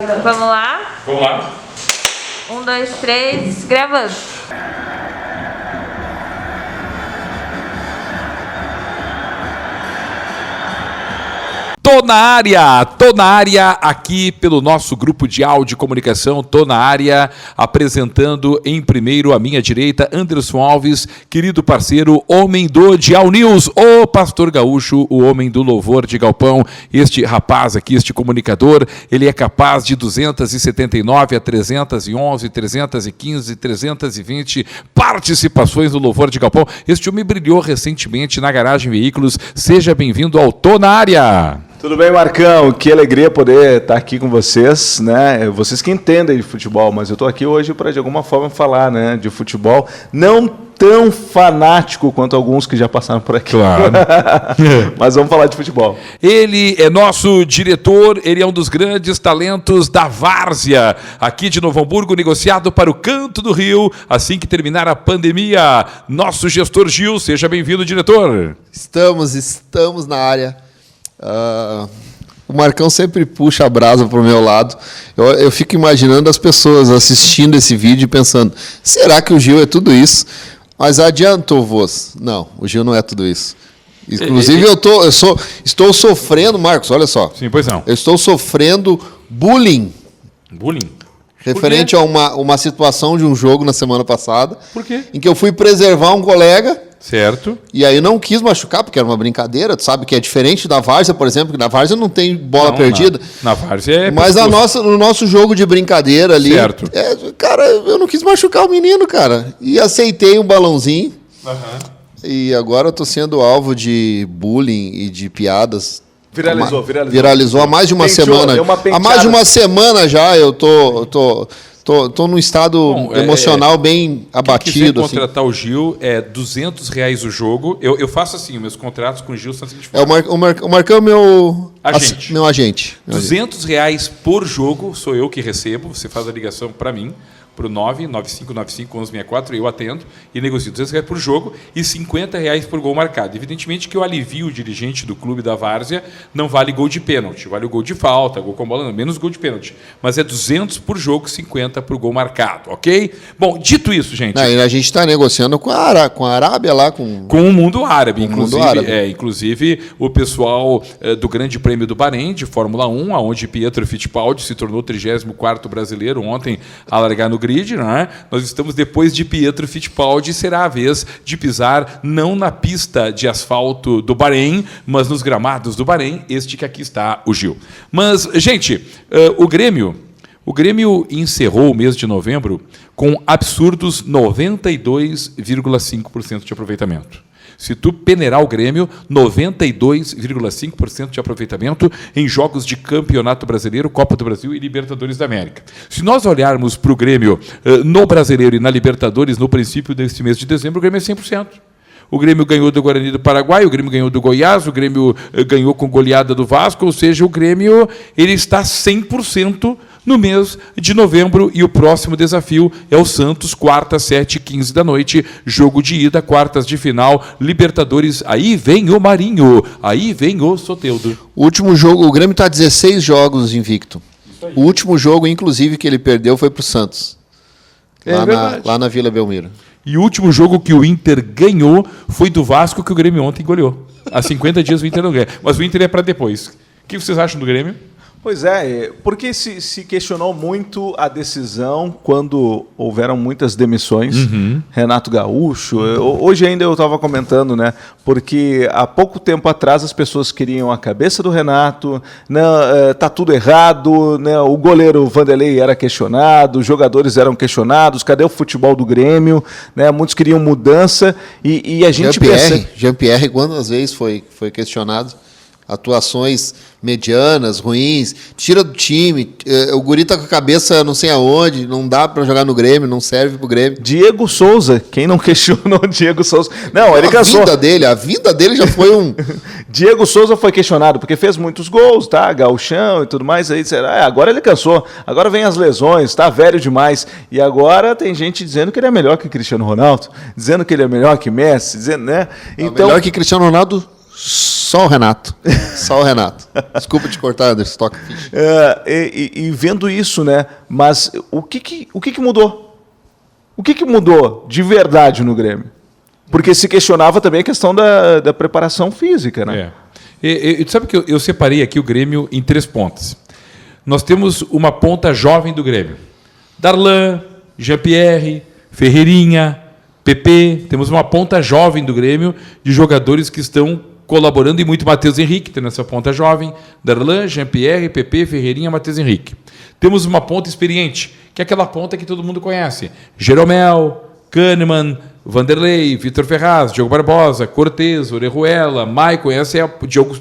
Vamos lá? Vamos lá. 1, 2, 3, gravando. Tô na área aqui pelo nosso grupo de áudio e comunicação, tô na área apresentando em primeiro à minha direita, Anderson Alves, querido parceiro, homem do Dial News, o pastor gaúcho, o homem do louvor de galpão, este rapaz aqui, este comunicador, ele é capaz de 279 a 311, 315, 320 participações no louvor de galpão. Este homem brilhou recentemente na Garagem Veículos. Seja bem-vindo ao Tô na Área. Tudo bem, Marcão? Que alegria poder estar aqui com vocês, né? Vocês que entendem de futebol, mas eu estou aqui hoje para, de alguma forma, falar, né, de futebol. Não tão fanático quanto alguns que já passaram por aqui. Claro. Mas vamos falar de futebol. Ele é nosso diretor, ele é um dos grandes talentos da Várzea, aqui de Novo Hamburgo, negociado para o Canto do Rio, assim que terminar a pandemia. Nosso gestor Gil, seja bem-vindo, diretor. Estamos na área. O Marcão sempre puxa a brasa para o meu lado. Eu fico imaginando as pessoas assistindo esse vídeo e pensando, será que o Gil é tudo isso? Mas adiantou-vos. Não, o Gil não é tudo isso. Inclusive, estou sofrendo, Marcos, olha só. Sim, pois não. Eu estou sofrendo bullying. Bullying? Referente a uma situação de um jogo na semana passada. Por quê? Em que eu fui preservar um colega. Certo. E aí eu não quis machucar, porque era uma brincadeira. Tu sabe que é diferente da Várzea, por exemplo, que na Várzea não tem bola perdida. Na Várzea é... Mas no nosso jogo de brincadeira ali... Certo. Cara, eu não quis machucar o menino, cara. E aceitei um balãozinho. Uhum. E agora eu tô sendo alvo de bullying e de piadas. Viralizou há mais de uma semana. Há mais de uma semana já eu tô num estado emocional bem abatido. Quem quiser contratar o Gil, é R$200 o jogo. Eu faço assim, meus contratos com o Gil são assim de forma. O Marcão é meu agente. Meu agente. R$200 por jogo, sou eu que recebo. Você faz a ligação para mim, para o 995951164, eu atendo e negocio R$200 por jogo e R$50 por gol marcado. Evidentemente que eu alivio o dirigente do clube da Várzea, não vale gol de pênalti, vale o gol de falta, gol com bola, não, menos gol de pênalti. Mas é 200 por jogo, 50 por gol marcado, ok? Bom, dito isso, gente... A gente está negociando com a Arábia lá, com o mundo árabe, inclusive o pessoal do Grande Prêmio do Bahrein, de Fórmula 1, onde Pietro Fittipaldi se tornou 34º brasileiro ontem a largar no grid, não é? Nós estamos depois de Pietro Fittipaldi, será a vez de pisar não na pista de asfalto do Bahrein, mas nos gramados do Bahrein, este que aqui está o Gil. Mas, gente, o Grêmio encerrou o mês de novembro com absurdos 92,5% de aproveitamento. Se tu peneirar o Grêmio, 92,5% de aproveitamento em jogos de Campeonato Brasileiro, Copa do Brasil e Libertadores da América. Se nós olharmos para o Grêmio no Brasileiro e na Libertadores no princípio deste mês de dezembro, o Grêmio é 100%. O Grêmio ganhou do Guarani do Paraguai, o Grêmio ganhou do Goiás, o Grêmio ganhou com goleada do Vasco, ou seja, o Grêmio ele está 100% no mês de novembro e o próximo desafio é o Santos, quarta, 7h15 da noite, jogo de ida, quartas de final, Libertadores, aí vem o Marinho, aí vem o Soteldo. O último jogo, o Grêmio está 16 jogos invicto. O último jogo, inclusive, que ele perdeu foi para o Santos, lá na Vila Belmiro. E o último jogo que o Inter ganhou foi do Vasco, que o Grêmio ontem goleou. Há 50 dias o Inter não ganha. Mas o Inter é para depois. O que vocês acham do Grêmio? Pois é, porque se questionou muito a decisão quando houveram muitas demissões. Renato Gaúcho, hoje ainda eu estava comentando, né? Porque há pouco tempo atrás as pessoas queriam a cabeça do Renato, né, tá tudo errado, né, o goleiro Vanderlei era questionado, os jogadores eram questionados, cadê o futebol do Grêmio? Né, muitos queriam mudança e a gente Jean-Pierre, quantas vezes foi questionado? Atuações medianas, ruins, tira do time, o guri tá com a cabeça não sei aonde, não dá para jogar no Grêmio, não serve pro Grêmio. Diego Souza, quem não questionou Diego Souza? Não, ele cansou. A vida dele já foi um... Diego Souza foi questionado, porque fez muitos gols, tá? Gauchão e tudo mais, aí será, agora ele cansou, agora vem as lesões, tá velho demais, e agora tem gente dizendo que ele é melhor que Cristiano Ronaldo, dizendo que ele é melhor que Messi, dizendo, né? Então, melhor que Cristiano Ronaldo Só o Renato. Só o Renato. Desculpa te cortar, Anderson. Toca a ficha. E vendo isso, né? Mas o que mudou? O que mudou de verdade no Grêmio? Porque se questionava também a questão da preparação física, né? Sabe que eu separei aqui o Grêmio em 3 pontas. Nós temos uma ponta jovem do Grêmio. Darlan, Jean-Pierre, Ferreirinha, PP. Temos uma ponta jovem do Grêmio de jogadores que estão colaborando e muito. Matheus Henrique tem nessa ponta jovem. Darlan, Jean-Pierre, PP, Ferreirinha, Matheus Henrique. Temos uma ponta experiente, que é aquela ponta que todo mundo conhece. Jeromel, Kahneman, Vanderlei, Vitor Ferraz, Diogo Barbosa, Cortez, Orejuela, Maicon,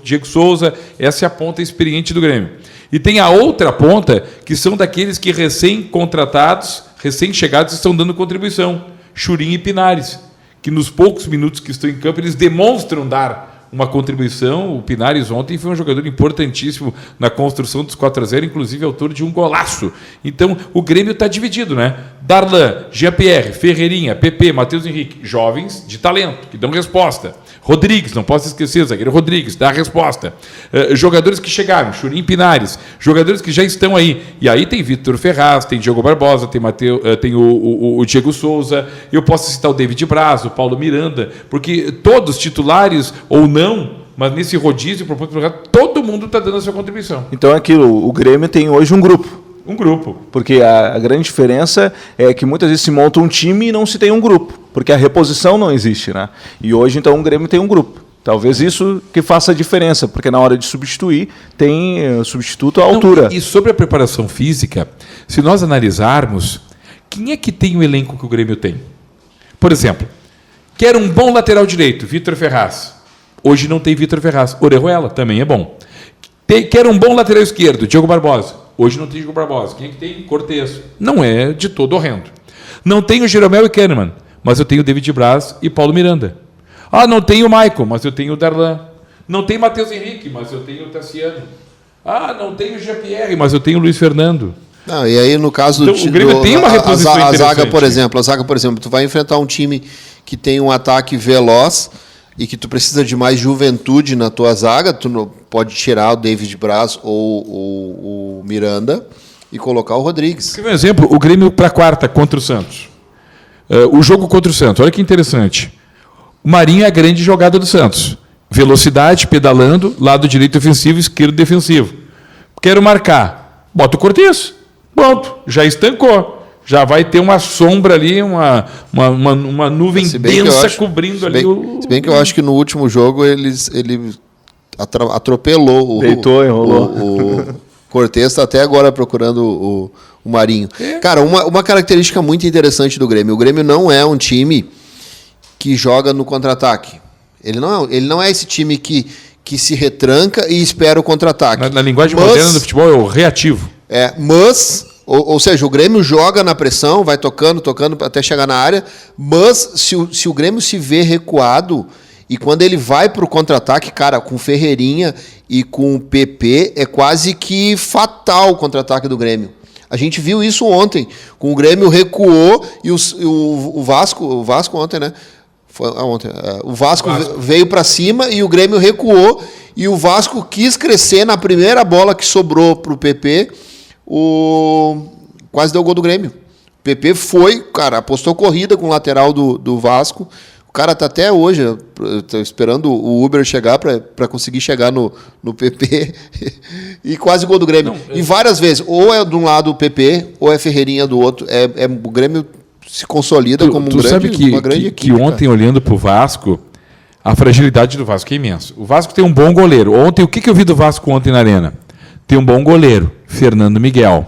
Diego Souza, essa é a ponta experiente do Grêmio. E tem a outra ponta, que são daqueles que recém-contratados, recém-chegados, estão dando contribuição. Churin e Pinares, que nos poucos minutos que estão em campo, eles demonstram dar uma contribuição. O Pinares ontem foi um jogador importantíssimo na construção dos 4-0, inclusive autor de um golaço. Então, o Grêmio está dividido, né? Darlan, Jean-Pierre, Ferreirinha, PP, Matheus Henrique, jovens de talento, que dão resposta. Rodrigues, não posso esquecer, zagueiro Rodrigues, dá a resposta. Jogadores que chegaram, Churin, Pinares, jogadores que já estão aí. E aí tem Vitor Ferraz, tem Diogo Barbosa, tem o Diego Souza, eu posso citar o David Braz, o Paulo Miranda, porque todos titulares ou não, mas nesse rodízio, todo mundo está dando a sua contribuição. Então é aquilo, o Grêmio tem hoje um grupo. Um grupo. Porque a grande diferença é que muitas vezes se monta um time e não se tem um grupo, porque a reposição não existe, né? E hoje, então, o Grêmio tem um grupo. Talvez isso que faça a diferença, porque na hora de substituir, tem substituto à altura. E sobre a preparação física, se nós analisarmos, quem é que tem o elenco que o Grêmio tem? Por exemplo, quer um bom lateral direito, Vitor Ferraz. Hoje não tem Vitor Ferraz. Orejuela também é bom. Quer um bom lateral esquerdo, Diogo Barbosa. Hoje não tem Diogo Barbosa. Quem é que tem? Cortez. Não é de todo horrendo. Não tenho Jeromel e Kahneman, mas eu tenho David Braz e Paulo Miranda. Não tenho o Maicon, mas eu tenho o Darlan. Não tem Matheus Henrique, mas eu tenho o Tassiano. Não tenho o Jean-Pierre, mas eu tenho o Luiz Fernando. E aí, no caso então, o Grêmio tem uma reposição a zaga, por exemplo, tu vai enfrentar um time que tem um ataque veloz e que tu precisa de mais juventude na tua zaga, tu não pode tirar o David Braz ou o Miranda e colocar o Rodrigues. Por exemplo, o Grêmio para a quarta contra o Santos. O jogo contra o Santos, olha que interessante. O Marinho é a grande jogada do Santos. Velocidade, pedalando, lado direito ofensivo, esquerdo defensivo. Quero marcar. Bota o Cortez. Pronto, já estancou. Já vai ter uma sombra ali, uma nuvem densa cobrindo ali o... Se bem que eu acho que no último jogo ele atropelou enrolou. O Cortez está até agora procurando o Marinho. Cara, uma característica muito interessante do Grêmio. O Grêmio não é um time que joga no contra-ataque. Ele não é esse time que se retranca e espera o contra-ataque. Na linguagem moderna do futebol é o reativo. Ou seja, o Grêmio joga na pressão, vai tocando até chegar na área, mas se o Grêmio se vê recuado, e quando ele vai para o contra-ataque, cara, com Ferreirinha e com o PP, é quase que fatal o contra-ataque do Grêmio. A gente viu isso ontem, com o Grêmio recuou e o Vasco ontem, né? O Vasco veio para cima e o Grêmio recuou, e o Vasco quis crescer na primeira bola que sobrou para o PP, quase deu o gol do Grêmio. O PP foi, cara, apostou corrida com o lateral do Vasco. O cara tá até hoje esperando o Uber chegar para conseguir chegar no PP e quase gol do Grêmio. E várias vezes, ou é de um lado o PP, ou é Ferreirinha do outro. O Grêmio se consolida como uma grande equipe. Que ontem, olhando para o Vasco, a fragilidade do Vasco é imensa. O Vasco tem um bom goleiro. Ontem, o que eu vi do Vasco ontem na Arena? Tem um bom goleiro, Fernando Miguel.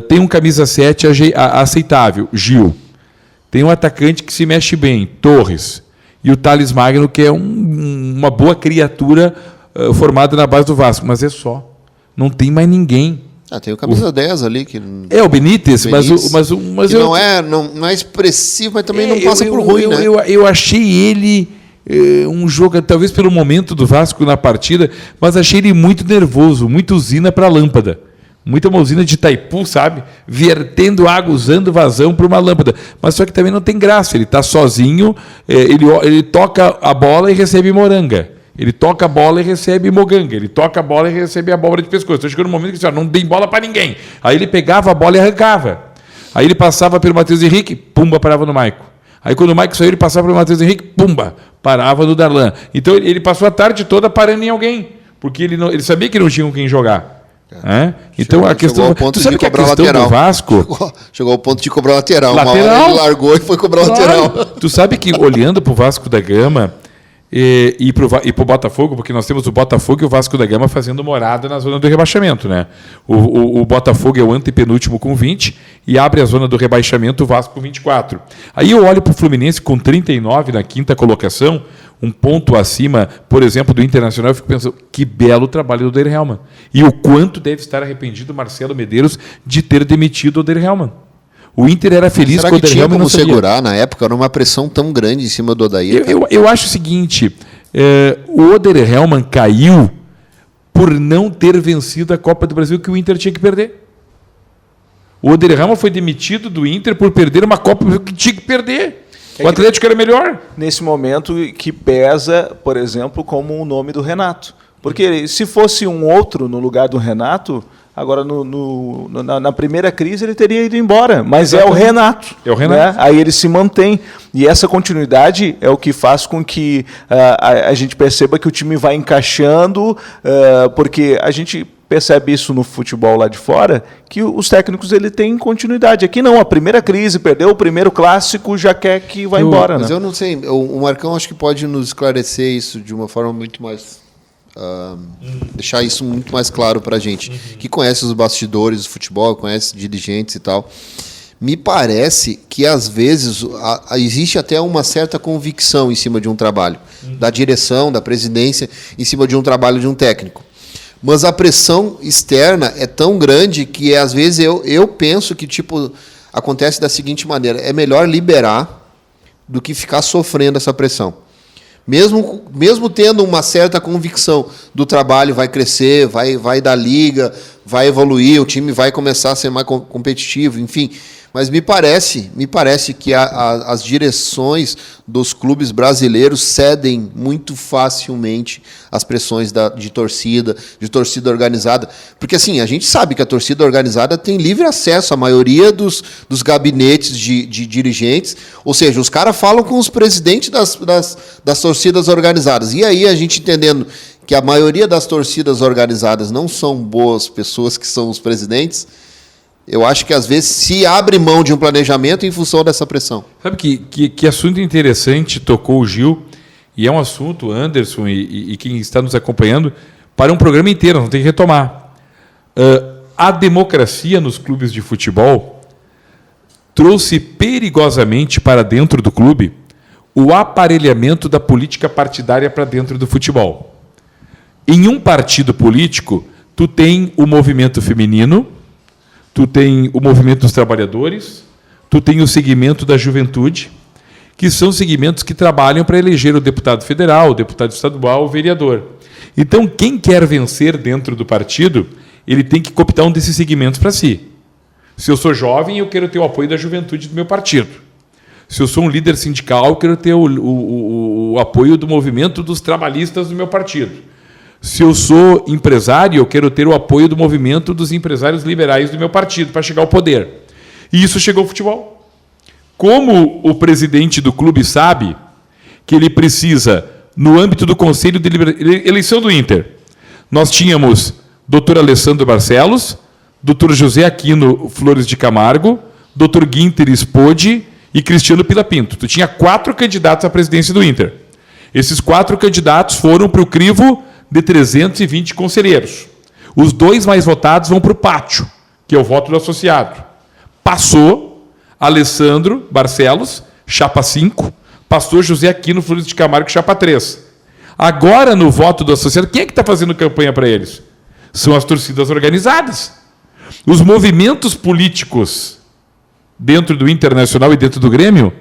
Tem um camisa 7 aceitável, Gil. Tem um atacante que se mexe bem, Torres. E o Thales Magno, que é uma boa criatura formada na base do Vasco. Mas é só. Não tem mais ninguém. Tem o camisa 10 ali. O Benítez, mas não é expressivo, mas também não passa por ruim, né? Eu achei ele um jogo, talvez pelo momento do Vasco na partida, mas achei ele muito nervoso, muito usina para a lâmpada. Muita uma usina de Itaipu, sabe? Vertendo água, usando vazão para uma lâmpada. Mas só que também não tem graça. Ele está sozinho, ele toca a bola e recebe moranga. Ele toca a bola e recebe moganga. Ele toca a bola e recebe abóbora de pescoço. Então chegou no momento que ele disse, não dei bola para ninguém. Aí ele pegava a bola e arrancava. Aí ele passava pelo Matheus Henrique, pumba, parava no Maico. Aí quando o Maico saiu, ele passava pelo Matheus Henrique, pumba, parava no Darlan. Então ele passou a tarde toda parando em alguém. Porque ele sabia que não tinha com quem jogar. Então a questão. Tu sabe que a questão do Vasco. Chegou ao ponto de cobrar lateral. Lateral. Uma hora ele largou e foi cobrar lateral. Tu sabe que olhando para o Vasco da Gama e para o Botafogo, porque nós temos o Botafogo e o Vasco da Gama fazendo morada na zona do rebaixamento, né? O Botafogo é o antepenúltimo com 20 e abre a zona do rebaixamento o Vasco com 24. Aí eu olho para o Fluminense com 39 na quinta colocação, um ponto acima, por exemplo, do Internacional, eu fico pensando, que belo trabalho do Oder Hellmann. E o quanto deve estar arrependido Marcelo Medeiros de ter demitido o Oder Hellmann. O Inter era feliz com o Oder Hellmann. Como segurar na época? Era uma pressão tão grande em cima do Odair. Eu acho o seguinte, o Oder Hellmann caiu por não ter vencido a Copa do Brasil que o Inter tinha que perder. O Oder Hellmann foi demitido do Inter por perder uma Copa que tinha que perder. O Atlético era melhor. Nesse momento que pesa, por exemplo, como o nome do Renato. Porque se fosse um outro no lugar do Renato, agora na primeira crise ele teria ido embora. Mas é o Renato. É o Renato. Né? Aí ele se mantém. E essa continuidade é o que faz com que a gente perceba que o time vai encaixando, porque a gente percebe isso no futebol lá de fora, que os técnicos ele têm continuidade. Aqui não, a primeira crise, perdeu o primeiro clássico, já quer que vá embora. Mas né? eu não sei, o Marcão acho que pode nos esclarecer isso de uma forma muito mais... deixar isso muito mais claro para a gente, que conhece os bastidores do futebol, conhece dirigentes e tal. Me parece que, às vezes, existe até uma certa convicção em cima de um trabalho, da direção, da presidência, em cima de um trabalho de um técnico. Mas a pressão externa é tão grande que, às vezes, eu penso que acontece da seguinte maneira: é melhor liberar do que ficar sofrendo essa pressão. Mesmo tendo uma certa convicção do trabalho, vai crescer, vai dar liga, vai evoluir, o time vai começar a ser mais competitivo, enfim. Mas me parece que as direções dos clubes brasileiros cedem muito facilmente às pressões de torcida organizada. Porque assim, a gente sabe que a torcida organizada tem livre acesso à maioria dos gabinetes de dirigentes, ou seja, os caras falam com os presidentes das torcidas organizadas. E aí a gente entendendo que a maioria das torcidas organizadas não são boas pessoas que são os presidentes, eu acho que, às vezes, se abre mão de um planejamento em função dessa pressão. Sabe que assunto interessante tocou o Gil, e é um assunto, Anderson e quem está nos acompanhando, para um programa inteiro, não tem que retomar. A democracia nos clubes de futebol trouxe perigosamente para dentro do clube o aparelhamento da política partidária para dentro do futebol. Em um partido político, tu tem o movimento feminino, tu tem o movimento dos trabalhadores, tu tem o segmento da juventude, que são segmentos que trabalham para eleger o deputado federal, o deputado estadual, o vereador. Então, quem quer vencer dentro do partido, ele tem que cooptar um desses segmentos para si. Se eu sou jovem, eu quero ter o apoio da juventude do meu partido. Se eu sou um líder sindical, eu quero ter o apoio do movimento dos trabalhistas do meu partido. Se eu sou empresário, eu quero ter o apoio do movimento dos empresários liberais do meu partido para chegar ao poder. E isso chegou ao futebol. Como o presidente do clube sabe que ele precisa, no âmbito do Conselho de Eleição do Inter, nós tínhamos Dr. Alessandro Barcelos, Dr. José Aquino Flores de Camargo, Dr. Guinter Spode e Cristiano Pilapinto. Tu tinha 4 candidatos à presidência do Inter. Esses 4 candidatos foram para o crivo de 320 conselheiros. Os 2 mais votados vão para o pátio, que é o voto do associado. Passou Alessandro Barcelos, chapa 5, passou José Aquino Flores de Camargo, chapa 3. Agora, no voto do associado, quem é que está fazendo campanha para eles? São as torcidas organizadas. Os movimentos políticos dentro do Internacional e dentro do Grêmio,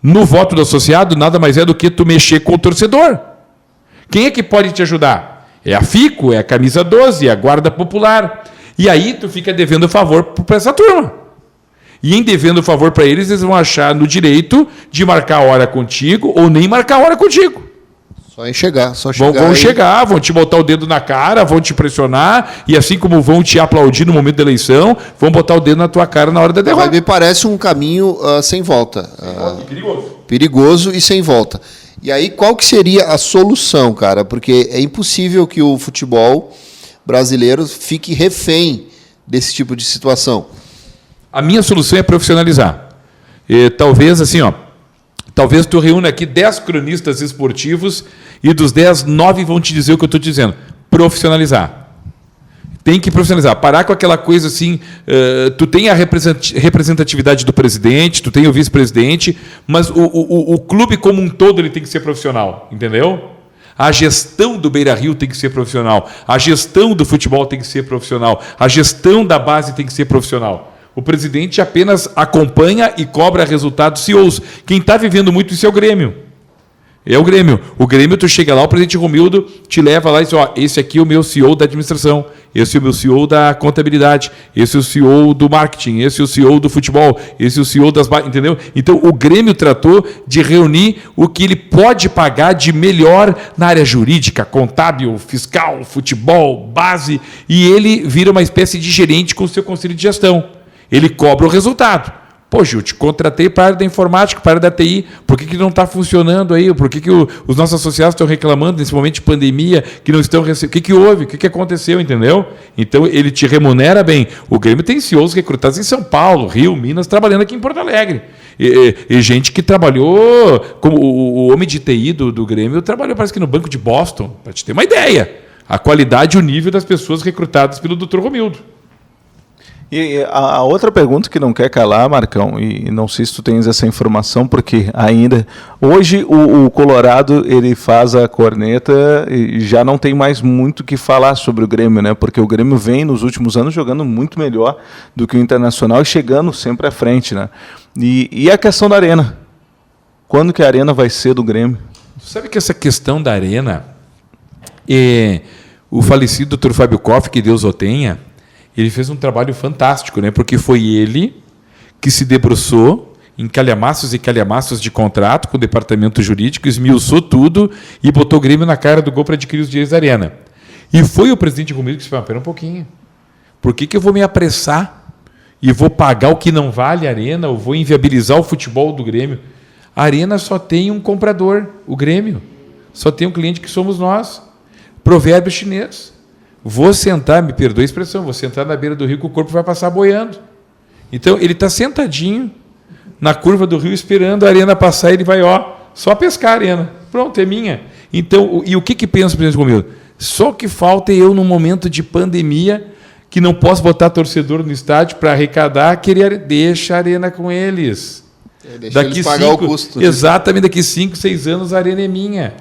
no voto do associado, nada mais é do que tu mexer com o torcedor. Quem é que pode te ajudar? É a FICO, é a Camisa 12, é a Guarda Popular. E aí tu fica devendo favor para essa turma. E em devendo favor para eles, eles vão achar no direito de marcar hora contigo ou nem marcar hora contigo. Só chegar. Vão chegar, vão te botar o dedo na cara, vão te pressionar, e assim como vão te aplaudir no momento da eleição, vão botar o dedo na tua cara na hora da derrota. Me parece um caminho sem volta. Perigoso. Perigoso e sem volta. E aí, qual que seria a solução, cara? Porque é impossível que o futebol brasileiro fique refém desse tipo de situação. A minha solução é profissionalizar. Talvez assim, talvez tu reúna aqui 10 cronistas esportivos e dos 10, 9 vão te dizer o que eu estou dizendo. Profissionalizar. Tem que profissionalizar. Parar com aquela coisa assim, tu tem a representatividade do presidente, tu tem o vice-presidente, mas o clube como um todo ele tem que ser profissional, entendeu? A gestão do Beira-Rio tem que ser profissional. A gestão do futebol tem que ser profissional. A gestão da base tem que ser profissional. O presidente apenas acompanha e cobra resultados CEOs. Quem está vivendo muito isso é o Grêmio. É o Grêmio. O Grêmio, tu chega lá, o presidente Romildo te leva lá e diz, esse aqui é o meu CEO da administração, esse é o meu CEO da contabilidade, esse é o CEO do marketing, esse é o CEO do futebol, esse é o CEO das bases, entendeu? Então, o Grêmio tratou de reunir o que ele pode pagar de melhor na área jurídica, contábil, fiscal, futebol, base, e ele vira uma espécie de gerente com o seu conselho de gestão. Ele cobra o resultado. Pô, Gil, te contratei para a área da informática, para a área da TI. Por que não está funcionando aí? Por que os nossos associados estão reclamando nesse momento de pandemia que não estão recebendo? O que houve? O que aconteceu? Entendeu? Então, ele te remunera bem. O Grêmio tem CEOs recrutados em São Paulo, Rio, Minas, trabalhando aqui em Porto Alegre. E gente que trabalhou, como o homem de TI do Grêmio, trabalhou parece que no Banco de Boston, para te ter uma ideia. A qualidade e o nível das pessoas recrutadas pelo Dr. Romildo. E a outra pergunta que não quer calar, Marcão, e não sei se tu tens essa informação, porque ainda hoje o Colorado ele faz a corneta e já não tem mais muito o que falar sobre o Grêmio, né? Porque o Grêmio vem nos últimos anos jogando muito melhor do que o Internacional e chegando sempre à frente, né? E a questão da Arena? Quando que a Arena vai ser do Grêmio? Sabe que essa questão da Arena, o falecido Dr. Fábio Koff, que Deus o tenha, ele fez um trabalho fantástico, né? Porque foi ele que se debruçou em calhamaços e calhamaços de contrato com o departamento jurídico, esmiuçou tudo e botou o Grêmio na cara do gol para adquirir os direitos da Arena. E foi o presidente Romildo que disse, espera um pouquinho, por que eu vou me apressar e vou pagar o que não vale a Arena, ou vou inviabilizar o futebol do Grêmio? A Arena só tem um comprador, o Grêmio. Só tem um cliente que somos nós. Provérbio chinês. Vou sentar, me perdoe a expressão, vou sentar na beira do rio que o corpo vai passar boiando. Então, ele está sentadinho na curva do rio esperando a Arena passar e ele vai, só pescar a Arena. Pronto, é minha. Então, e o que pensa o presidente Romildo? Só o que falta é eu, num momento de pandemia, que não posso botar torcedor no estádio para arrecadar, deixa a Arena com eles. Deixa eles pagar o custo. Exatamente, daqui 5, 6 anos a Arena é minha.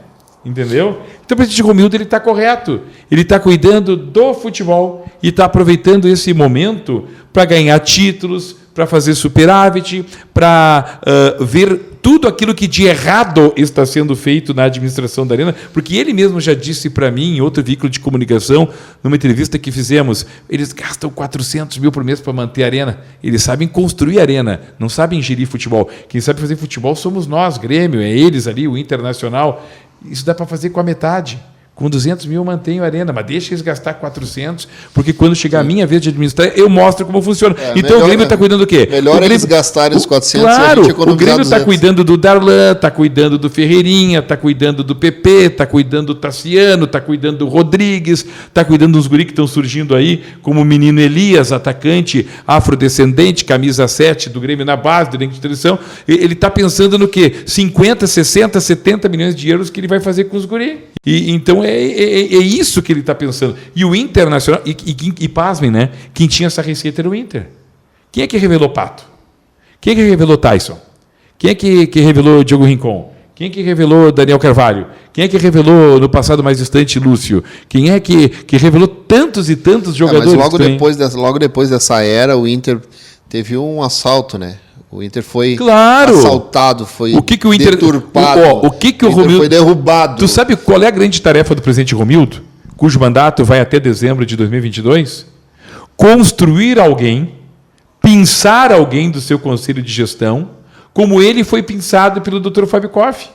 Entendeu? Então o presidente Romildo está correto. Ele está cuidando do futebol e está aproveitando esse momento para ganhar títulos, para fazer superávit, para ver tudo aquilo que de errado está sendo feito na administração da Arena, porque ele mesmo já disse para mim, em outro veículo de comunicação, numa entrevista que fizemos, eles gastam 400 mil por mês para manter a Arena. Eles sabem construir a Arena, não sabem gerir futebol. Quem sabe fazer futebol somos nós, Grêmio, é eles ali, o Internacional. Isso dá para fazer com a metade. Com 200 mil eu mantenho a Arena, mas deixa eles gastar 400, porque quando chegar a minha vez de administrar, eu mostro como funciona. Então melhor, o Grêmio está cuidando do quê? Melhor eles gastarem os 400 claro, e a gente economizar o Grêmio está 200. cuidando do Darlan, está cuidando do Ferreirinha, está cuidando do PP, está cuidando do Tassiano, está cuidando do Rodrigues, está cuidando dos guri que estão surgindo aí, como o menino Elias, atacante afrodescendente, camisa 7 do Grêmio na base, do elenco de tradição. Ele está pensando no quê? 50, 60, 70 milhões de euros que ele vai fazer com os guri. E então é isso que ele está pensando. E o Internacional, e pasmem, né? Quem tinha essa receita era o Inter. Quem é que revelou Pato? Quem é que revelou Tyson? Quem é que revelou Diogo Rincon? Quem é que revelou Daniel Carvalho? Quem é que revelou, no passado mais distante, Lúcio? Quem é que revelou tantos e tantos jogadores? Mas logo depois dessa era, o Inter teve um assalto, né? O Inter foi assaltado, foi deturpado. O Romildo foi derrubado. Tu sabe qual é a grande tarefa do presidente Romildo, cujo mandato vai até dezembro de 2022? construir alguém, pensar alguém do seu conselho de gestão, como ele foi pensado pelo Dr. Fábio Koff,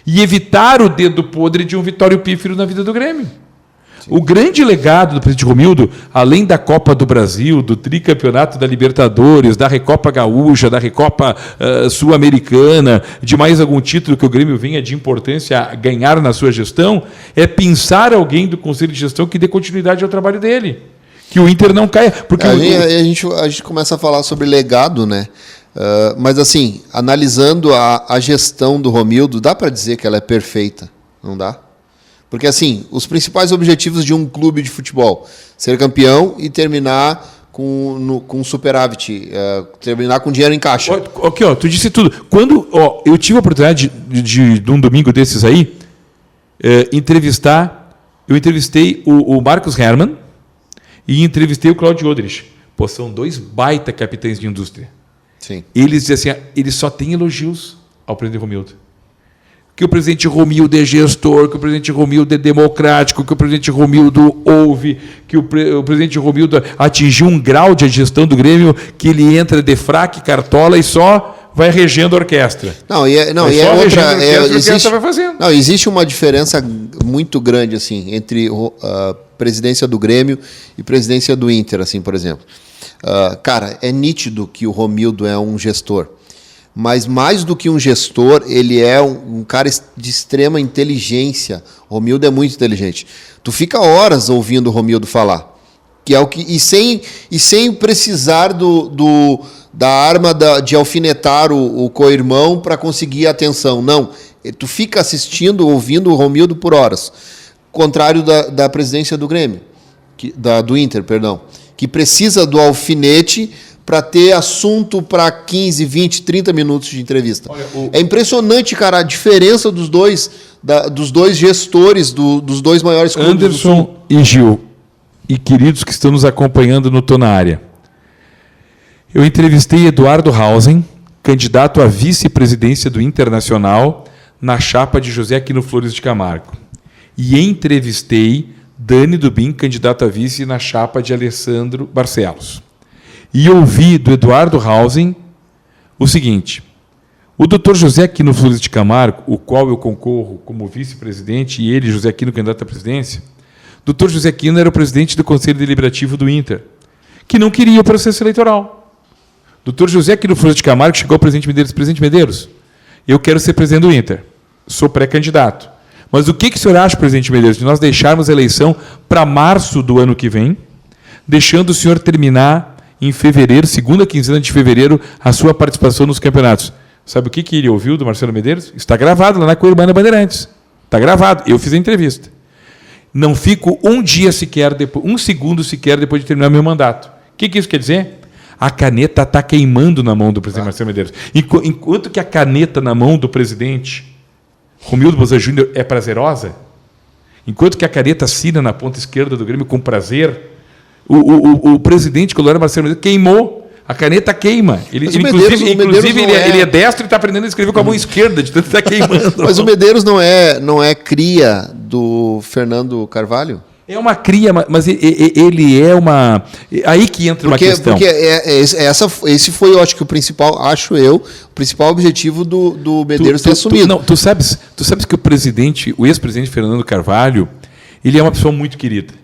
e evitar o dedo podre de um Vitório Pífero na vida do Grêmio. O grande legado do presidente Romildo, além da Copa do Brasil, do tricampeonato da Libertadores, da Recopa Gaúcha, da Recopa Sul-Americana, de mais algum título que o Grêmio venha de importância a ganhar na sua gestão, é pensar alguém do Conselho de Gestão que dê continuidade ao trabalho dele. Que o Inter não caia. Porque a gente começa a falar sobre legado, né? Mas assim, analisando a gestão do Romildo, dá para dizer que ela é perfeita, não dá? Porque, assim, os principais objetivos de um clube de futebol, ser campeão e terminar com superávit, terminar com dinheiro em caixa. Ok, tu disse tudo. Quando eu tive a oportunidade de um domingo desses aí, eu entrevistei o Marcos Hermann e entrevistei o Claudio Odrich. Pô, são 2 baita capitães de indústria. Sim. Eles dizem assim, eles só têm elogios ao presidente Romildo. Que o presidente Romildo é gestor, que o presidente Romildo é democrático, que o presidente Romildo ouve, que o presidente Romildo atingiu um grau de gestão do Grêmio que ele entra de fraque, cartola e só vai regendo a orquestra. Existe uma diferença muito grande assim entre a presidência do Grêmio e presidência do Inter, assim, por exemplo. Cara, é nítido que o Romildo é um gestor. Mas mais do que um gestor, ele é um cara de extrema inteligência. O Romildo é muito inteligente. Tu fica horas ouvindo o Romildo falar. Que é o que, e sem precisar da arma de alfinetar o co-irmão para conseguir a atenção. Não. Tu fica assistindo, ouvindo o Romildo por horas. Contrário da presidência do Grêmio. Do Inter, perdão. Que precisa do alfinete para ter assunto para 15, 20, 30 minutos de entrevista. Olha, é impressionante, cara, a diferença dos dois gestores dos 2 maiores clubes Anderson do Sul. E Gil, e queridos que estão nos acompanhando no Tô na Área. Eu entrevistei Eduardo Hausen, candidato à vice-presidência do Internacional, na chapa de José Aquino Flores de Camargo. E entrevistei Dani Dubin, candidato a vice, na chapa de Alessandro Barcelos. E ouvi do Eduardo Hausen o seguinte: o doutor José Aquino Flores de Camargo, o qual eu concorro como vice-presidente, e ele, José Aquino, candidato à presidência, o doutor José Aquino era o presidente do Conselho Deliberativo do Inter, que não queria o processo eleitoral. O doutor José Aquino Flores de Camargo chegou ao presidente Medeiros, eu quero ser presidente do Inter, sou pré-candidato. Mas o que o senhor acha, presidente Medeiros, de nós deixarmos a eleição para março do ano que vem, deixando o senhor terminar em fevereiro, segunda quinzena de fevereiro, a sua participação nos campeonatos? Sabe o que ele ouviu do Marcelo Medeiros? Está gravado lá na Co-Urbana Bandeirantes. Está gravado. Eu fiz a entrevista. Não fico um segundo sequer depois de terminar meu mandato. O que isso quer dizer? A caneta está queimando na mão do presidente Marcelo Medeiros. Enquanto que a caneta na mão do presidente Romildo Bolzan Júnior é prazerosa, enquanto que a caneta assina na ponta esquerda do Grêmio com prazer, o presidente colorado Marcelo Medeiros queimou. A caneta queima. Ele é destro e está aprendendo a escrever com a mão esquerda, de tanto estar queimando. Mas o Medeiros não é cria do Fernando Carvalho? É uma cria, mas ele é uma... Aí que entra uma questão. Porque esse foi, eu acho que o principal objetivo do Medeiros ter assumido. Tu sabes que o ex-presidente Fernando Carvalho, ele é uma pessoa muito querida.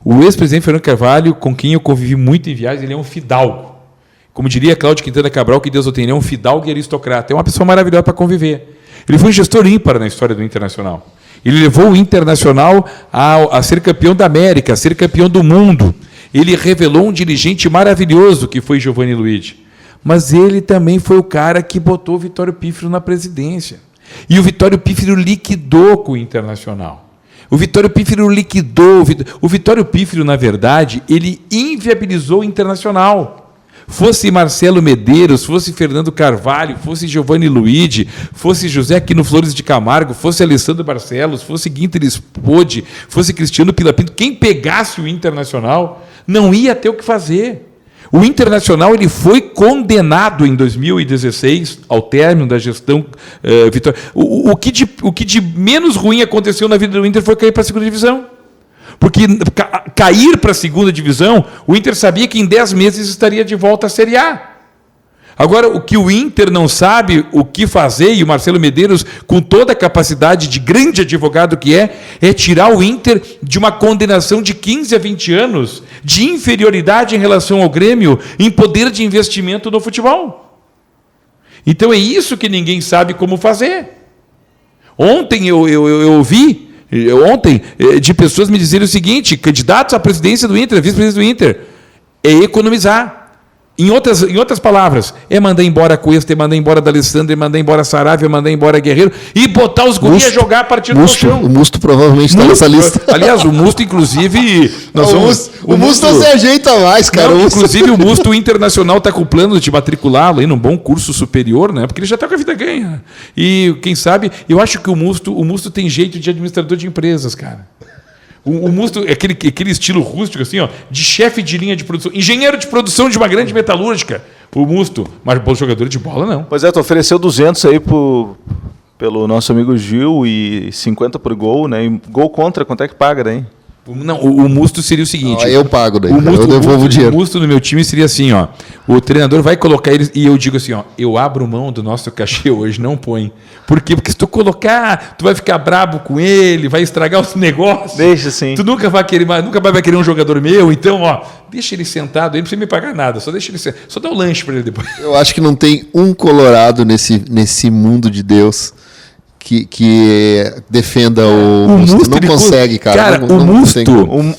O ex-presidente Fernando Carvalho, com quem eu convivi muito em viagens, ele é um fidalgo. Como diria Cláudio Quintana Cabral, que Deus o tenha, ele é um fidalgo e aristocrata. É uma pessoa maravilhosa para conviver. Ele foi um gestor ímpar na história do Internacional. Ele levou o Internacional a ser campeão da América, a ser campeão do mundo. Ele revelou um dirigente maravilhoso, que foi Giovanni Luigi. Mas ele também foi o cara que botou o Vitório Pífero na presidência. E o Vitório Pífero liquidou com o Internacional. O Vitório Pífero liquidou. O Vitório Pífero, na verdade, ele inviabilizou o Internacional. Fosse Marcelo Medeiros, fosse Fernando Carvalho, fosse Giovanni Luigi, fosse José Aquino Flores de Camargo, fosse Alessandro Barcelos, fosse Guinter Spode, fosse Cristiano Pilapinto, quem pegasse o Internacional não ia ter o que fazer. O Internacional ele foi condenado em 2016, ao término da gestão Vitória. O que de menos ruim aconteceu na vida do Inter foi cair para a segunda divisão. Porque cair para a segunda divisão, o Inter sabia que em 10 meses estaria de volta à Série A. Agora, o que o Inter não sabe o que fazer, e o Marcelo Medeiros, com toda a capacidade de grande advogado que é tirar o Inter de uma condenação de 15 a 20 anos de inferioridade em relação ao Grêmio em poder de investimento no futebol. Então é isso que ninguém sabe como fazer. Ontem eu ouvi de pessoas me dizerem o seguinte: candidatos à presidência do Inter, vice-presidente do Inter, é economizar. Em outras palavras, é mandar embora Cuesta, é mandar embora D'Alessandro, é mandar embora Saravia, é mandar embora Guerreiro e botar os guris a jogar a partir do chão. O Musto provavelmente está nessa lista. Aliás, o Musto, inclusive... O Musto não se ajeita mais, cara. Não, inclusive, o Musto Internacional está com o plano de matriculá-lo em um bom curso superior, né? Porque ele já está com a vida ganha. E, quem sabe, eu acho que o Musto tem jeito de administrador de empresas, cara. O Musto é aquele estilo rústico, assim, ó, de chefe de linha de produção, engenheiro de produção de uma grande metalúrgica. O Musto, mas bom jogador de bola, não. Pois é, tu ofereceu 200 aí pelo nosso amigo Gil e 50 por gol, né? E gol contra, quanto é que paga daí? Não, o Musto seria o seguinte... eu pago daí, eu devolvo o dinheiro. O Musto no meu time seria assim, ó, o treinador vai colocar eles e eu digo assim, ó, eu abro mão do nosso cachê hoje, não põe. Por quê? Porque se tu colocar, tu vai ficar brabo com ele, vai estragar os negócios. Deixa assim. Tu nunca vai querer um jogador meu, então, ó, deixa ele sentado, ele não precisa me pagar nada, só deixa ele sentado, só dá um lanche para ele depois. Eu acho que não tem um colorado nesse mundo de Deus que defenda o Musto. Não consegue, cara. Cara, o Musto...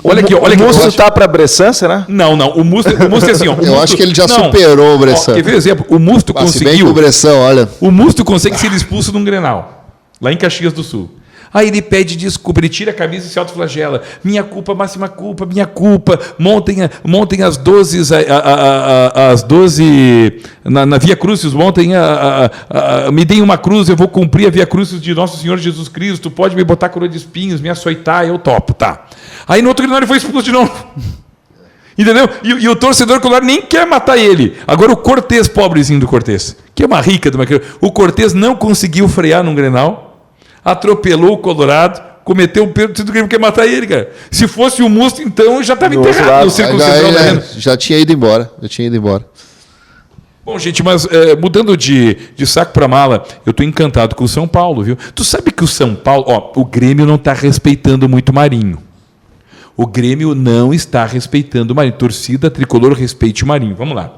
Olha aqui, o Musto tá para Bressan, será? Não. O Musto é assim, ó. Eu acho que ele já superou o Bressan. Quer ver exemplo? O Musto conseguiu... Se bem que o Bressan, olha... O Musto consegue ser expulso num Grenal, lá em Caxias do Sul. Aí ele pede desculpa, ele tira a camisa e se autoflagela. Minha culpa, máxima culpa, minha culpa. Montem as 12... As 12... Na Via Crucis, montem... me deem uma cruz, eu vou cumprir a Via Crucis de Nosso Senhor Jesus Cristo. Pode me botar coroa de espinhos, me açoitar, eu topo, tá. Aí no outro Grenal ele foi expulso de novo. Entendeu? E o torcedor colorado nem quer matar ele. Agora o Cortez, pobrezinho do Cortez, que é uma rica de uma criança. O Cortez não conseguiu frear num Grenal, atropelou o Colorado, cometeu um pênalti do Grêmio, quer matar ele, cara. Se fosse o Musto, então já estava enterrado no círculo central. Já tinha ido embora. Bom, gente, mas mudando de saco para mala, eu estou encantado com o São Paulo, viu? Tu sabe que o São Paulo... Ó, o Grêmio não está respeitando muito o Marinho. O Grêmio não está respeitando o Marinho. Torcida tricolor, respeite o Marinho. Vamos lá.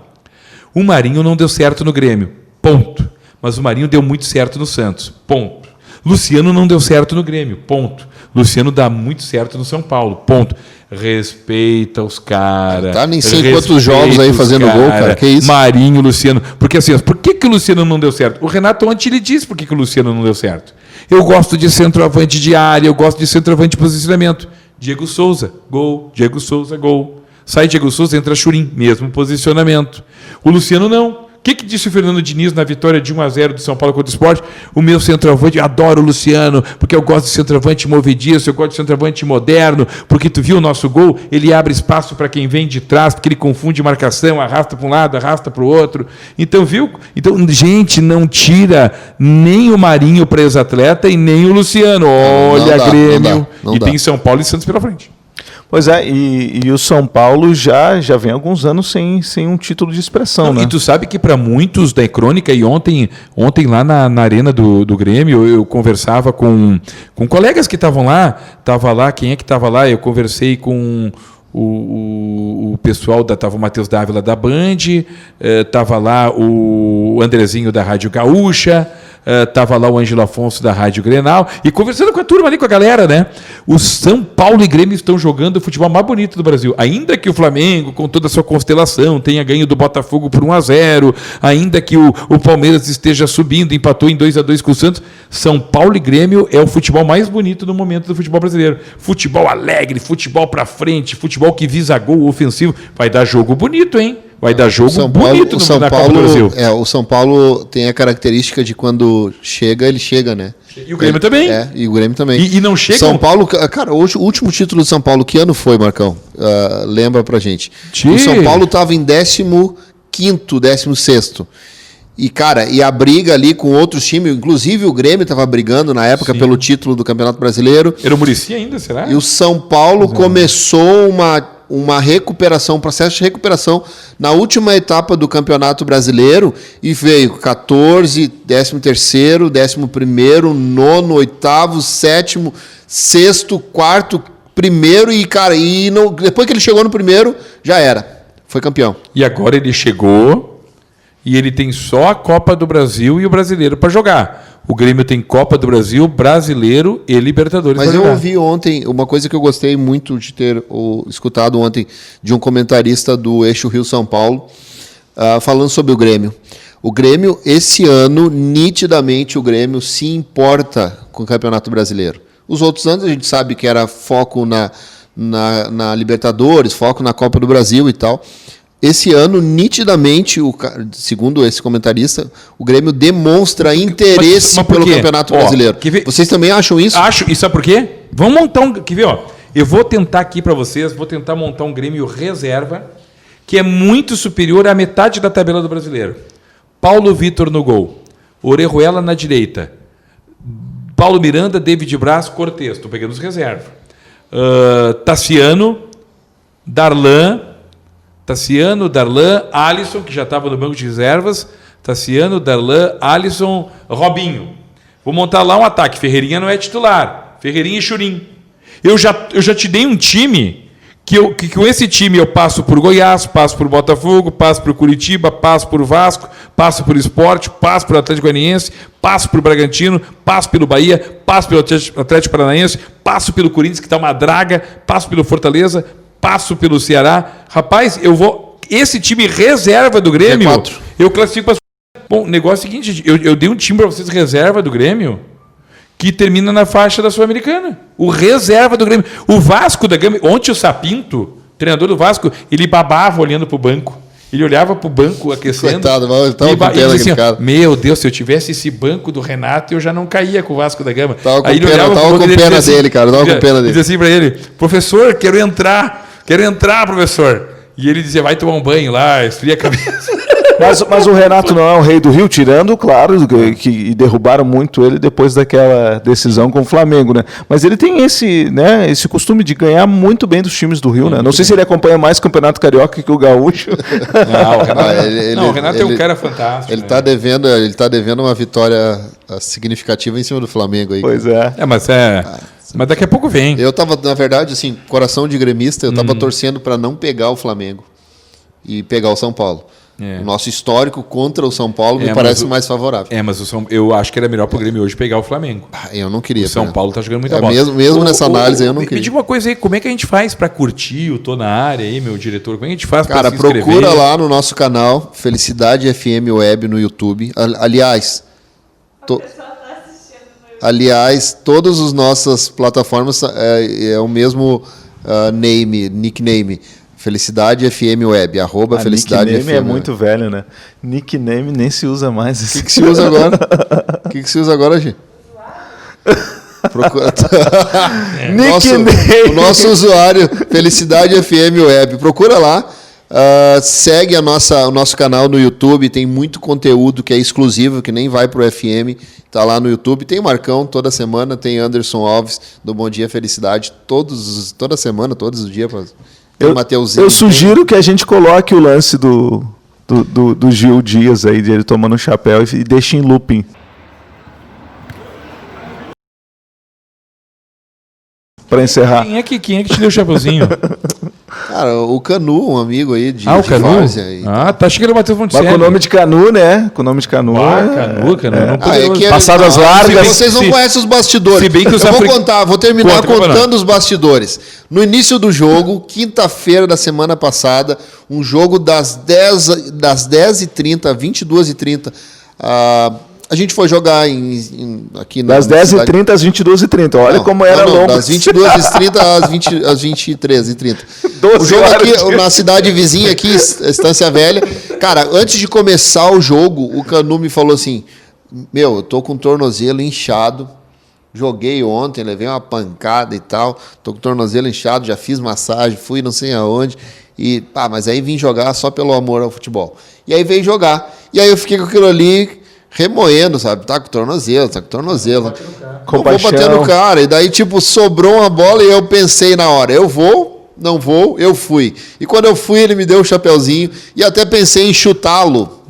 O Marinho não deu certo no Grêmio. Ponto. Mas o Marinho deu muito certo no Santos. Ponto. Luciano não deu certo no Grêmio, ponto. Luciano dá muito certo no São Paulo, ponto. Respeita os caras. Tá nem sei quantos jogos aí fazendo gol, cara. Que isso? Marinho, Luciano. Porque assim, por que o Luciano não deu certo? O Renato ontem lhe disse por que o Luciano não deu certo. Eu gosto de centroavante de área, eu gosto de centroavante de posicionamento. Diego Souza, gol. Diego Souza, gol. Sai Diego Souza, entra Churim, mesmo posicionamento. O Luciano não. O que disse o Fernando Diniz na vitória de 1-0 do São Paulo contra o Sport? O meu centroavante, adoro o Luciano, porque eu gosto de centroavante movediço, eu gosto de centroavante moderno, porque tu viu o nosso gol, ele abre espaço para quem vem de trás, porque ele confunde marcação, arrasta para um lado, arrasta para o outro. Então, viu? Então, gente, não tira nem o Marinho para ex-atleta e nem o Luciano. Olha, não dá, Grêmio. Não dá. Tem São Paulo e Santos pela frente. Pois é, e o São Paulo já vem há alguns anos sem um título de expressão, né? E tu sabe que para muitos da crônica, e ontem lá na arena do Grêmio, eu conversava com colegas que estavam lá, quem é que estava lá? Eu conversei com o pessoal, estava o Matheus Dávila da Band, estava lá o Andrezinho da Rádio Gaúcha, estava lá o Ângelo Afonso da Rádio Grenal, e conversando com a turma ali, com a galera, né? O São Paulo e Grêmio estão jogando o futebol mais bonito do Brasil. Ainda que o Flamengo, com toda a sua constelação, tenha ganho do Botafogo por 1-0, ainda que o Palmeiras esteja subindo, empatou em 2-2 com o Santos, São Paulo e Grêmio é o futebol mais bonito no momento do futebol brasileiro. Futebol alegre, futebol pra frente, futebol que visa gol ofensivo. Vai dar jogo bonito, hein? Vai dar jogo bonito na Copa do Brasil. O São Paulo tem a característica de quando chega, ele chega, né? E o Grêmio também. E o Grêmio também. E não chega... São Paulo, cara, o último título do São Paulo, que ano foi, Marcão? Lembra pra gente. O São Paulo estava em 15º, 16º. E, cara, e a briga ali com outros times, inclusive o Grêmio estava brigando na época pelo título do Campeonato Brasileiro. Era o Muricy ainda, será? E o São Paulo começou uma recuperação, um processo de recuperação na última etapa do Campeonato Brasileiro e veio 14, 13º, 11º, 9º, 8º, 7º, 6º, 4º, primeiro e, cara, depois que ele chegou no primeiro, já era. Foi campeão. E agora ele chegou e ele tem só a Copa do Brasil e o Brasileiro para jogar. O Grêmio tem Copa do Brasil, Brasileiro e Libertadores. Mas eu ouvi ontem uma coisa que eu gostei muito de ter escutado ontem de um comentarista do Eixo Rio-São Paulo, falando sobre o Grêmio. O Grêmio, esse ano, nitidamente, o Grêmio se importa com o Campeonato Brasileiro. Os outros anos a gente sabe que era foco na Libertadores, foco na Copa do Brasil e tal. Esse ano, nitidamente, segundo esse comentarista, o Grêmio demonstra interesse pelo Campeonato Brasileiro. Vocês também acham isso? Acho. E sabe por quê? Vamos montar Quer ver, eu vou tentar aqui para vocês, vou tentar montar um Grêmio reserva que é muito superior à metade da tabela do Brasileiro. Paulo Vitor no gol. Orejuela na direita. Paulo Miranda, David Braz, Cortez. Estou pegando os reservas. Tassiano, Darlan, Alisson, que já estava no banco de reservas, Tassiano, Darlan, Alisson, Robinho. Vou montar lá um ataque. Ferreirinha não é titular. Ferreirinha e Churim. Eu já te dei um time que com esse time eu passo por Goiás, passo por Botafogo, passo por Curitiba, passo por Vasco, passo por Sport, passo por Atlético Goianiense, passo por Bragantino, passo pelo Bahia, passo pelo Atlético Paranaense, passo pelo Corinthians, que está uma draga, passo pelo Fortaleza, passo pelo Ceará. Rapaz, esse time reserva do Grêmio, eu classifico para... Bom, o negócio é o seguinte, eu dei um time para vocês reserva do Grêmio que termina na faixa da Sul-Americana. O reserva do Grêmio. O Vasco da Gama... Ontem o Sapinto, treinador do Vasco, ele babava olhando para o banco. Ele olhava para o banco aquecendo. Coitado, ele estava com pena assim, daquele cara. Meu Deus, se eu tivesse esse banco do Renato, eu já não caía com o Vasco da Gama. Tava com pena dele, cara. Tava com pena dele. Ele dizia assim para ele, professor, quero entrar, professor. E ele dizia, vai tomar um banho lá, esfria a cabeça. Mas o Renato não é o rei do Rio, tirando, claro, que derrubaram muito ele depois daquela decisão com o Flamengo, né? Mas ele tem esse costume de ganhar muito bem dos times do Rio, né? Não sei se ele acompanha mais o Campeonato Carioca que o Gaúcho. Não, o Renato é um cara fantástico. Ele está devendo uma vitória significativa em cima do Flamengo aí. Pois é. Mas daqui a pouco vem. Eu estava, na verdade, assim, coração de gremista, eu estava torcendo para não pegar o Flamengo e pegar o São Paulo. O nosso histórico contra o São Paulo me parece mais favorável. Mas eu acho que era melhor pro Grêmio hoje pegar o Flamengo. Eu não queria. O São Paulo tá jogando muita bola. Mesmo nessa análise, eu não queria. Me diga uma coisa aí, como é que a gente faz para curtir o Tô na Área aí, meu diretor? Como é que a gente faz para se inscrever? Cara, procura lá no nosso canal, Felicidade FM Web no YouTube. Aliás, todas as nossas plataformas é o mesmo nickname. Felicidade FM Web, @ Felicidade FM. Nickname é muito velho, né? Nickname nem se usa mais. O que se usa agora? O que se usa agora, Gi? O nosso usuário, Felicidade FM Web. Procura lá. Segue o nosso canal no YouTube. Tem muito conteúdo que é exclusivo, que nem vai pro FM. Tá lá no YouTube. Tem o Marcão toda semana. Tem Anderson Alves do Bom Dia Felicidade. Toda semana, todos os dias. Eu sugiro que a gente coloque o lance do Gil Dias aí, de ele tomando um chapéu e deixe em looping. Para encerrar. Quem é que te deu o chapeuzinho? Cara, o Canu, um amigo aí de o Canu? Tá chegando o Matheus Fonte. Mas com o nome de Canu, né? Com o nome de Canu. Canu. Passadas largas. Vocês não conhecem os bastidores. Se bem que vou terminar contando os bastidores. No início do jogo, quinta-feira da semana passada, um jogo das 10h30 às 22h30. A gente foi jogar aqui na das 10h30 às 22h30. Olha como era longo. Das 22h30 às 23h30. O jogo aqui na cidade vizinha, aqui, Estância Velha. Cara, antes de começar o jogo, o Canu me falou assim: eu tô com o tornozelo inchado. Joguei ontem, levei uma pancada e tal. Tô com o tornozelo inchado, já fiz massagem, fui não sei aonde. Mas aí vim jogar só pelo amor ao futebol. E aí veio jogar. E aí eu fiquei com aquilo ali remoendo, sabe? Tá com tornozelo, tá com tornozelo. Com Eu vou bater no cara. E daí, tipo, sobrou uma bola e eu pensei na hora, eu vou, não vou, eu fui. E quando eu fui, ele me deu o chapeuzinho e até pensei em chutá-lo.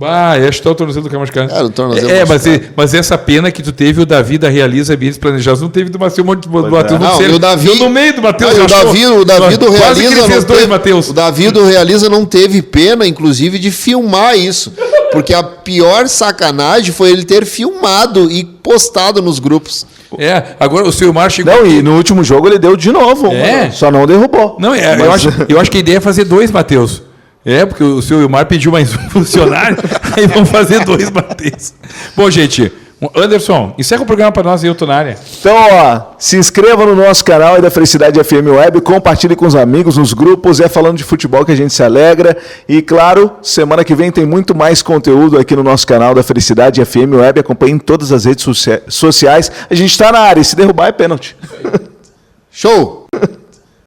Ia chutar o tornozelo do cara machucado. Era o tornozelo mas essa pena que tu teve, o Davi da Realiza Ambientes Planejados, não teve do Matheus Monte do Matheus. Não, e o Davi, no meio do Matheus. o Davi do Quase que ele Realiza fez não dois, teve, Matheus. o Davi do Realiza não teve pena, inclusive, de filmar isso. Porque a pior sacanagem foi ele ter filmado e postado nos grupos. Agora o Silmar chegou. Não, e no último jogo ele deu de novo. É? Só não derrubou. Não, eu acho que a ideia é fazer 2, Matheus. Porque o seu Wilmar pediu mais um funcionário, aí vão fazer 2 Matheus. Bom, gente, Anderson, encerra o programa para nós e eu tô na área. Então, se inscreva no nosso canal aí da Felicidade FM Web, compartilhe com os amigos, nos grupos, falando de futebol que a gente se alegra. E, claro, semana que vem tem muito mais conteúdo aqui no nosso canal da Felicidade FM Web. Acompanhe em todas as redes sociais. A gente está na área, e se derrubar é pênalti. Show!